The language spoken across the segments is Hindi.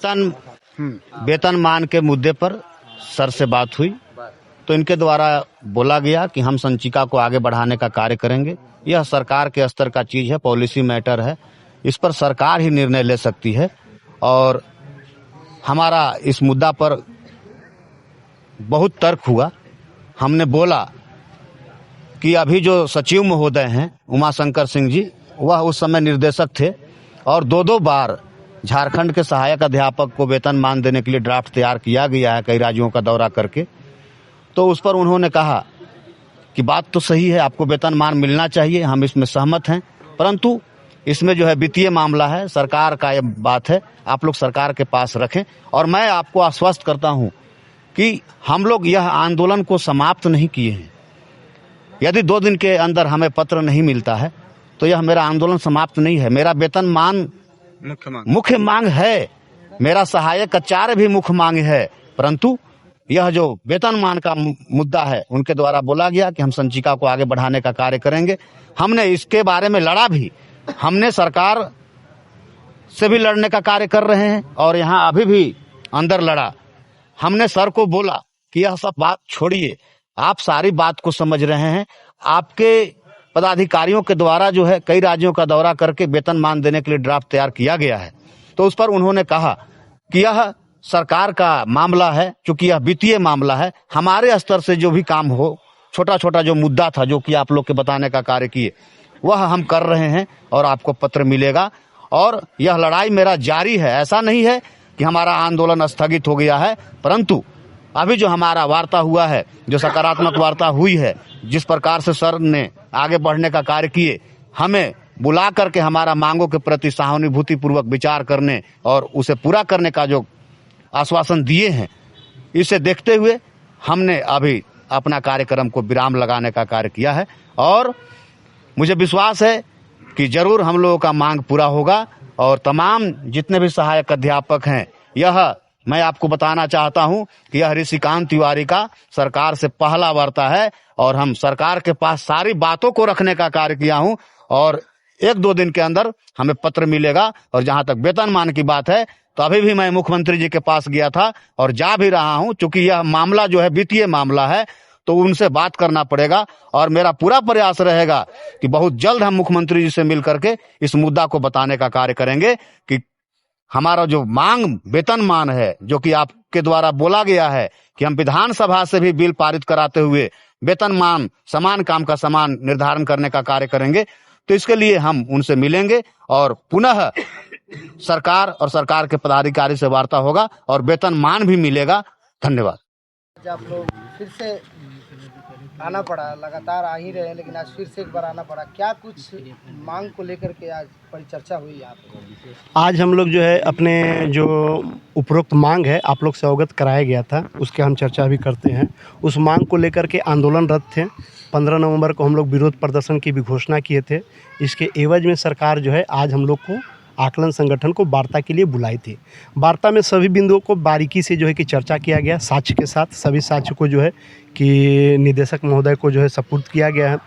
वेतनमान के मुद्दे पर सर से बात हुई तो इनके द्वारा बोला गया कि हम संचिका को आगे बढ़ाने का कार्य करेंगे। यह सरकार के स्तर का चीज है, पॉलिसी मैटर है, इस पर सरकार ही निर्णय ले सकती है। और हमारा इस मुद्दा पर बहुत तर्क हुआ। हमने बोला कि अभी जो सचिव महोदय हैं उमाशंकर सिंह जी, वह उस समय निर्देशक थे और दो बार झारखंड के सहायक अध्यापक को वेतनमान देने के लिए ड्राफ्ट तैयार किया गया है कई राज्यों का दौरा करके। तो उस पर उन्होंने कहा कि बात तो सही है, आपको वेतनमान मिलना चाहिए, हम इसमें सहमत हैं, परंतु इसमें जो है वित्तीय मामला है, सरकार का यह बात है, आप लोग सरकार के पास रखें। और मैं आपको आश्वस्त करता हूं कि हम लोग यह आंदोलन को समाप्त नहीं किए हैं। यदि 2 दिन के अंदर हमें पत्र नहीं मिलता है तो यह मेरा आंदोलन समाप्त नहीं है। मेरा वेतनमान मुख्य मांग है, मेरा सहायक आचार्य भी मुख्य मांग है, परंतु यह जो वेतनमान का मुद्दा है उनके द्वारा बोला गया कि हम संचिका को आगे बढ़ाने का कार्य करेंगे। हमने इसके बारे में लड़ा भी, हमने सरकार से भी लड़ने का कार्य कर रहे हैं और यहाँ अभी भी अंदर लड़ा। हमने सर को बोला कि यह सब बात छोड़िए, आप सारी बात को समझ रहे हैं, आपके पदाधिकारियों के द्वारा जो है कई राज्यों का दौरा करके वेतनमान देने के लिए ड्राफ्ट तैयार किया गया है। तो उस पर उन्होंने कहा कि यह सरकार का मामला है, चूंकि यह वित्तीय मामला है, हमारे स्तर से जो भी काम हो, छोटा छोटा जो मुद्दा था जो कि आप लोग के बताने का कार्य किए, वह हम कर रहे हैं और आपको पत्र मिलेगा। और यह लड़ाई मेरा जारी है, ऐसा नहीं है कि हमारा आंदोलन स्थगित हो गया है, परंतु अभी जो हमारा वार्ता हुआ है, जो सकारात्मक वार्ता हुई है, जिस प्रकार से सर ने आगे बढ़ने का कार्य किए, हमें बुला करके हमारा मांगों के प्रति सहानुभूति पूर्वक विचार करने और उसे पूरा करने का जो आश्वासन दिए हैं, इसे देखते हुए हमने अभी अपना कार्यक्रम को विराम लगाने का कार्य किया है। और मुझे विश्वास है कि जरूर हम लोगों का मांग पूरा होगा। और तमाम जितने भी सहायक अध्यापक हैं, यह मैं आपको बताना चाहता हूं कि यह ऋषिकांत तिवारी का सरकार से पहला वार्ता है और हम सरकार के पास सारी बातों को रखने का कार्य किया हूं और 1-2 दिन के अंदर हमें पत्र मिलेगा। और जहां तक वेतनमान की बात है तो अभी भी मैं मुख्यमंत्री जी के पास गया था और जा भी रहा हूं, चूंकि यह मामला जो है वित्तीय मामला है तो उनसे बात करना पड़ेगा। और मेरा पूरा प्रयास रहेगा कि बहुत जल्द हम मुख्यमंत्री जी से मिल करके इस मुद्दा को बताने का कार्य करेंगे कि हमारा जो मांग वेतनमान है, जो कि आपके द्वारा बोला गया है कि हम विधानसभा से भी बिल पारित कराते हुए वेतनमान समान काम का समान निर्धारण करने का कार्य करेंगे। तो इसके लिए हम उनसे मिलेंगे और पुनः सरकार और सरकार के पदाधिकारी से वार्ता होगा और वेतनमान भी मिलेगा। धन्यवाद। आप लोग फिर से आना पड़ा, लगातार आ ही रहे हैं, लेकिन आज फिर से एक बार आना पड़ा, क्या कुछ मांग को लेकर के आज परिचर्चा हुई यहाँ पे? आज हम लोग जो है अपने जो उपरोक्त मांग है आप लोग से अवगत कराया गया था, उसके हम चर्चा भी करते हैं। उस मांग को लेकर के आंदोलनरत थे। 15 नवंबर को हम लोग विरोध प्रदर्शन की भी घोषणा किए थे। इसके एवज में सरकार जो है आज हम लोग को आकलन संगठन को वार्ता के लिए बुलाई थी। वार्ता में सभी बिंदुओं को बारीकी से जो है कि चर्चा किया गया, साक्ष्य के साथ सभी साक्ष्य को जो है कि निदेशक महोदय को जो है सपुर्द किया गया है।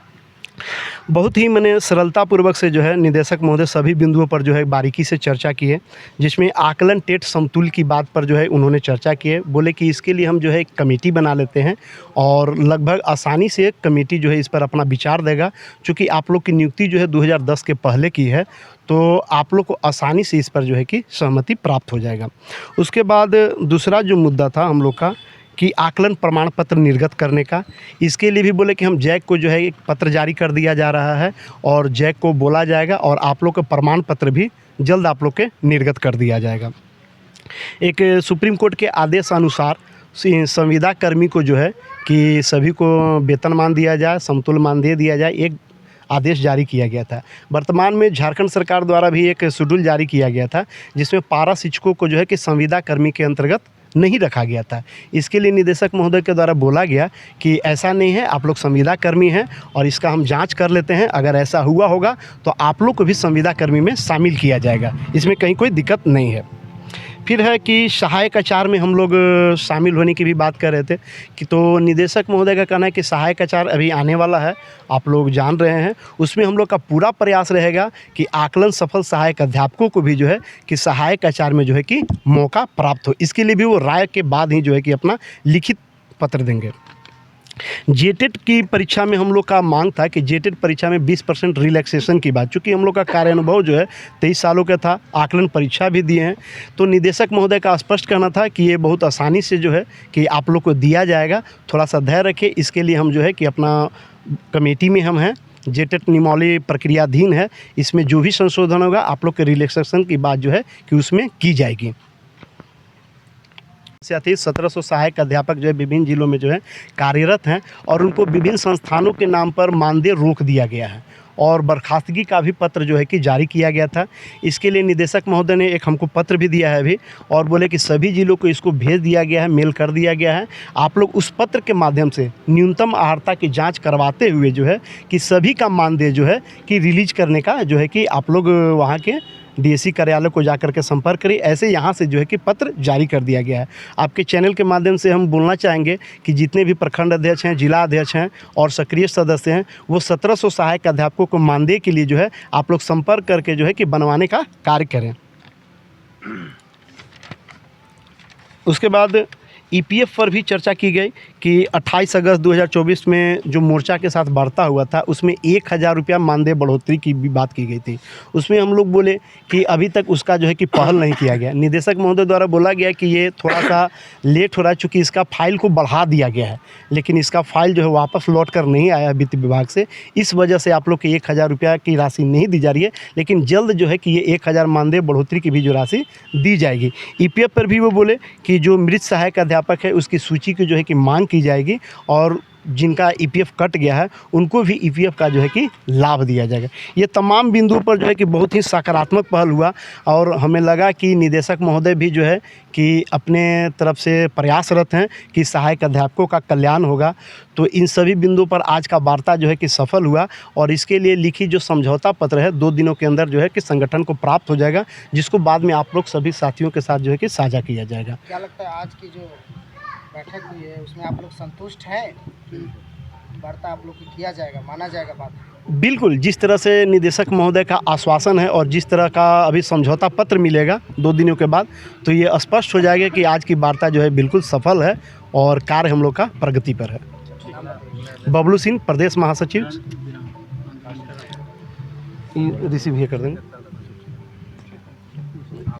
बहुत ही मैंने सरलतापूर्वक से जो है निदेशक महोदय सभी बिंदुओं पर जो है बारीकी से चर्चा किए, जिसमें आकलन टेट समतुल्य की बात पर जो है उन्होंने चर्चा किए। बोले कि इसके लिए हम जो है एक कमेटी बना लेते हैं और लगभग आसानी से एक कमेटी जो है इस पर अपना विचार देगा। चूँकि आप लोग की नियुक्ति जो है 2010 के पहले की है, तो आप लोग को आसानी से इस पर जो है कि सहमति प्राप्त हो जाएगा। उसके बाद दूसरा जो मुद्दा था हम लोग का कि आकलन प्रमाण पत्र निर्गत करने का, इसके लिए भी बोले कि हम जैक को जो है एक पत्र जारी कर दिया जा रहा है और जैक को बोला जाएगा और आप लोग के प्रमाण पत्र भी जल्द आप लोग के निर्गत कर दिया जाएगा। एक सुप्रीम कोर्ट के आदेश अनुसार संविदा कर्मी को जो है कि सभी को वेतनमान दिया जाए, समतुल्य मान दे दिया जाए, एक आदेश जारी किया गया था। वर्तमान में झारखंड सरकार द्वारा भी एक शेड्यूल जारी किया गया था जिसमें पारा शिक्षकों को जो है कि संविदा कर्मी के अंतर्गत नहीं रखा गया था। इसके लिए निदेशक महोदय के द्वारा बोला गया कि ऐसा नहीं है, आप लोग संविदा कर्मी हैं और इसका हम जांच कर लेते हैं, अगर ऐसा हुआ होगा तो आप लोग को भी संविदा कर्मी में शामिल किया जाएगा, इसमें कहीं कोई दिक्कत नहीं है। फिर है कि सहायक आचार में हम लोग शामिल होने की भी बात कर रहे थे कि तो निदेशक महोदय का कहना है कि सहायक आचार अभी आने वाला है, आप लोग जान रहे हैं। उसमें हम लोग का पूरा प्रयास रहेगा कि आकलन सफल सहायक अध्यापकों को भी जो है कि सहायक आचार में जो है कि मौका प्राप्त हो। इसके लिए भी वो राय के बाद ही जो है कि अपना लिखित पत्र देंगे। जेटेट की परीक्षा में हम लोग का मांग था कि जेटेट परीक्षा में 20% रिलैक्सेशन की बात, चूँकि हम लोग का कार्य अनुभव जो है 23 सालों का था, आकलन परीक्षा भी दिए हैं, तो निदेशक महोदय का स्पष्ट कहना था कि ये बहुत आसानी से जो है कि आप लोग को दिया जाएगा, थोड़ा सा धैर्य रखें। इसके लिए हम जो है कि अपना कमेटी में हम हैं, जेटेट नियमावली प्रक्रियाधीन है, इसमें जो भी संशोधन होगा आप लोग के रिलैक्सेशन की बात जो है कि उसमें की जाएगी। साथ ही 1700 सहायक अध्यापक जो है विभिन्न जिलों में जो है कार्यरत हैं और उनको विभिन्न संस्थानों के नाम पर मानदेय रोक दिया गया है और बर्खास्तगी का भी पत्र जो है कि जारी किया गया था। इसके लिए निदेशक महोदय ने एक हमको पत्र भी दिया है अभी और बोले कि सभी जिलों को इसको भेज दिया गया है, मेल कर दिया गया है। आप लोग उस पत्र के माध्यम से न्यूनतम अर्हता की जांच करवाते हुए जो है कि सभी का मानदेय जो है कि रिलीज करने का जो है कि आप लोग वहाँ के डीएससी कार्यालय को जाकर के संपर्क करें। ऐसे यहाँ से जो है कि पत्र जारी कर दिया गया है। आपके चैनल के माध्यम से हम बोलना चाहेंगे कि जितने भी प्रखंड अध्यक्ष हैं, जिला अध्यक्ष हैं और सक्रिय सदस्य हैं, वो 1700 सहायक अध्यापकों को मानदेय के लिए जो है आप लोग संपर्क करके जो है कि बनवाने का कार्य करें। उसके बाद ईपीएफ पर भी चर्चा की गई कि 28 अगस्त 2024 में जो मोर्चा के साथ बढ़ता हुआ था उसमें 1000 रुपया मानदेय बढ़ोतरी की भी बात की गई थी। उसमें हम लोग बोले कि अभी तक उसका जो है कि पहल नहीं किया गया। निदेशक महोदय द्वारा बोला गया कि ये थोड़ा सा लेट हो रहा है, चूँकि इसका फाइल को बढ़ा दिया गया है, लेकिन इसका फाइल जो है वापस लौट कर नहीं आया वित्त विभाग से। इस वजह से आप लोग के 1000 रुपया की राशि नहीं दी जा रही है, लेकिन जल्द जो है कि ये 1000 मानदेय बढ़ोतरी की भी जो राशि दी जाएगी। ईपीएफ पर भी वो बोले कि जो मृत सहायक अध्यापक है उसकी सूची की जो है कि मांग की जाएगी और जिनका ईपीएफ कट गया है उनको भी ईपीएफ का जो है कि लाभ दिया जाएगा। ये तमाम बिंदुओं पर जो है कि बहुत ही सकारात्मक पहल हुआ और हमें लगा कि निदेशक महोदय भी जो है कि अपने तरफ से प्रयासरत हैं कि सहायक अध्यापकों का कल्याण होगा। तो इन सभी बिंदुओं पर आज का वार्ता जो है कि सफल हुआ और इसके लिए लिखी जो समझौता पत्र है 2 दिनों के अंदर जो है कि संगठन को प्राप्त हो जाएगा, जिसको बाद में आप लोग सभी साथियों के साथ जो है कि साझा किया जाएगा। क्या लगता है आज की जो बैठक हुई है उसमें आप लोग संतुष्ट हैं कि वार्ता आप लोग को किया जाएगा, माना जाएगा बात? बिल्कुल, जिस तरह से निदेशक महोदय का आश्वासन है और जिस तरह का अभी समझौता पत्र मिलेगा 2 दिनों के बाद, तो ये स्पष्ट हो जाएगा कि आज की वार्ता जो है बिल्कुल सफल है और कार्य हम लोग का प्रगति पर है। बबलू सिंह, प्रदेश महासचिव। रिसीव ये कर देंगे।